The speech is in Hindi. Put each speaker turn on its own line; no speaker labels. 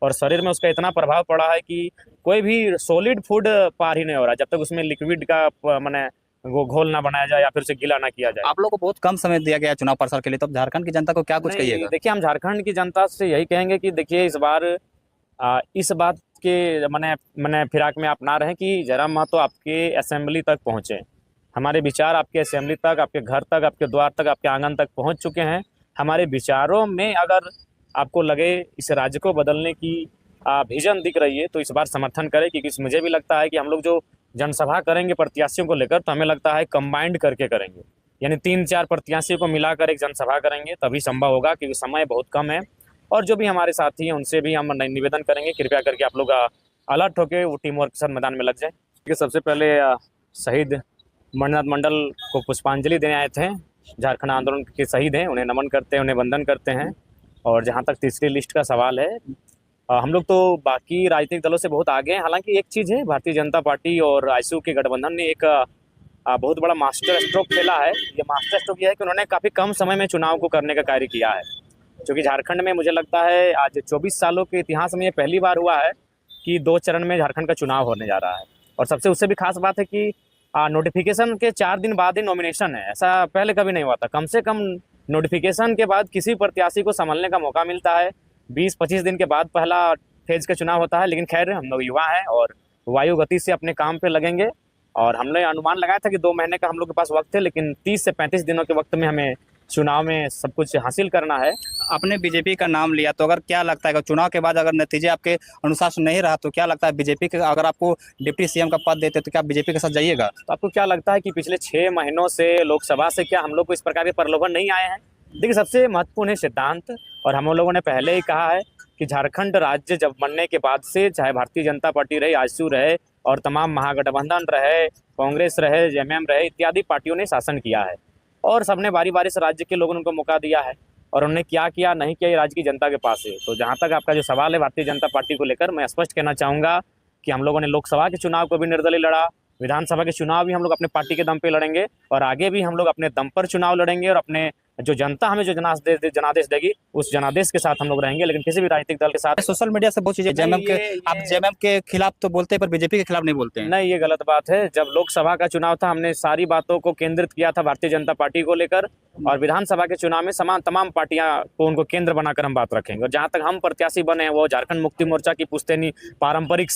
और शरीर में उसका इतना प्रभाव पड़ा है कि कोई भी सॉलिड फूड पार ही नहीं हो रहा जब तक उसमें लिक्विड का माने वो घोल ना बनाया जाए या फिर उसे गीला ना किया जाए।
आप लोग को बहुत कम समय दिया गया है चुनाव प्रचार के लिए, तो अब झारखंड की जनता को क्या कुछ
नहीं
कहिएगा?
देखिए, हम झारखंड की जनता से यही कहेंगे कि देखिए इस बार इस बात के मैंने मैंने फिराक में अपना रहे हैं कि जरा महतो आपके असेंबली तक पहुँचे, हमारे विचार आपके असेंबली तक, आपके घर तक, आपके द्वार तक, आपके आंगन तक पहुँच चुके हैं। हमारे विचारों में अगर आपको लगे इस राज्य को बदलने की विजन दिख रही है तो इस बार समर्थन करें, क्योंकि मुझे भी लगता है कि हम लोग जो जनसभा करेंगे प्रत्याशियों को लेकर तो हमें लगता है कंबाइंड करके करेंगे, यानी 3-4 प्रत्याशियों को मिलाकर एक जनसभा करेंगे तभी संभव होगा, क्योंकि समय बहुत कम है। और जो भी हमारे साथी हैं उनसे भी हम निवेदन करेंगे कृपया करके आप लोग अलर्ट होकर वो टीम वर्क के साथ मैदान में लग जाए। कि सबसे पहले शहीद मणिनाथ मंडल को पुष्पांजलि देने आए थे, झारखंड आंदोलन के शहीद हैं, उन्हें नमन करते हैं, उन्हें वंदन करते हैं। और जहाँ तक तीसरी लिस्ट का सवाल है, हम लोग तो बाकी राजनीतिक दलों से बहुत आगे हैं। हालांकि एक चीज़ है, भारतीय जनता पार्टी और आईएसयू के गठबंधन ने एक बहुत बड़ा मास्टर स्ट्रोक खेला है। ये मास्टर स्ट्रोक ये है कि उन्होंने काफ़ी कम समय में चुनाव को करने का कार्य किया है, क्योंकि झारखंड में मुझे लगता है आज 24 सालों के इतिहास में ये पहली बार हुआ है कि 2 चरण में झारखंड का चुनाव होने जा रहा है। और सबसे उससे भी खास बात है कि नोटिफिकेशन के 4 दिन बाद ही नॉमिनेशन है, ऐसा पहले कभी नहीं हुआ था। कम से कम नोटिफिकेशन के बाद किसी प्रत्याशी को संभलने का मौका मिलता है। 20-25 दिन के बाद पहला फेज का चुनाव होता है। लेकिन खैर, हम लोग युवा हैं और वायु गति से अपने काम पे लगेंगे। और हमने अनुमान लगाया था कि 2 महीने का हम लोग के पास वक्त है, लेकिन 30 से 35 दिनों के वक्त में हमें चुनाव में सब कुछ हासिल करना है।
आपने बीजेपी का नाम लिया, तो अगर क्या लगता है कि चुनाव के बाद अगर नतीजे आपके अनुसार से नहीं रहा तो क्या लगता है बीजेपी के अगर आपको डिप्टी सीएम का पद देते तो क्या बीजेपी के साथ जाइएगा?
तो आपको क्या लगता है कि पिछले 6 महीनों से लोकसभा से क्या हम लोग को इस प्रकार के प्रलोभन नहीं आए हैं? देखिए, सबसे महत्वपूर्ण है सिद्धांत। और हम लोगों ने पहले ही कहा है कि झारखंड राज्य जब बनने के बाद से, चाहे भारतीय जनता पार्टी रहे, आजसू रहे और तमाम महागठबंधन रहे, कांग्रेस रहे, जेएमएम रहे, इत्यादि पार्टियों ने शासन किया है और सबने बारी बारी से राज्य के लोगों ने उनको मौका दिया है। और उन्होंने क्या किया नहीं किया, ये राज्य की जनता के पास है। तो जहाँ तक आपका जो सवाल है भारतीय जनता पार्टी को लेकर, मैं स्पष्ट कहना चाहूँगा कि हम लोगों ने लोकसभा के चुनाव को भी निर्दलीय लड़ा, विधानसभा के चुनाव भी हम लोग अपने पार्टी के दम पे लड़ेंगे और आगे भी हम लोग अपने दम पर चुनाव लड़ेंगे। और अपने जो जनता हमें जो जनादेश देगी उस जनादेश के साथ हम लोग रहेंगे, लेकिन किसी भी राजनीतिक दल के साथ।
सोशल मीडिया से बहुत चीजें जेएमएम के, आप जेएमएम के खिलाफ तो बोलते हैं पर बीजेपी के खिलाफ नहीं बोलते हैं।
नहीं, ये गलत बात है। जब लोकसभा का चुनाव था हमने सारी बातों को केंद्रित किया था भारतीय जनता पार्टी को लेकर, और विधानसभा के चुनाव में तमाम पार्टियां को उनको केंद्र बनाकर हम बात रखेंगे। और जहां तक हम प्रत्याशी बने हैं वो झारखंड मुक्ति मोर्चा की पुश्तैनी पारंपरिक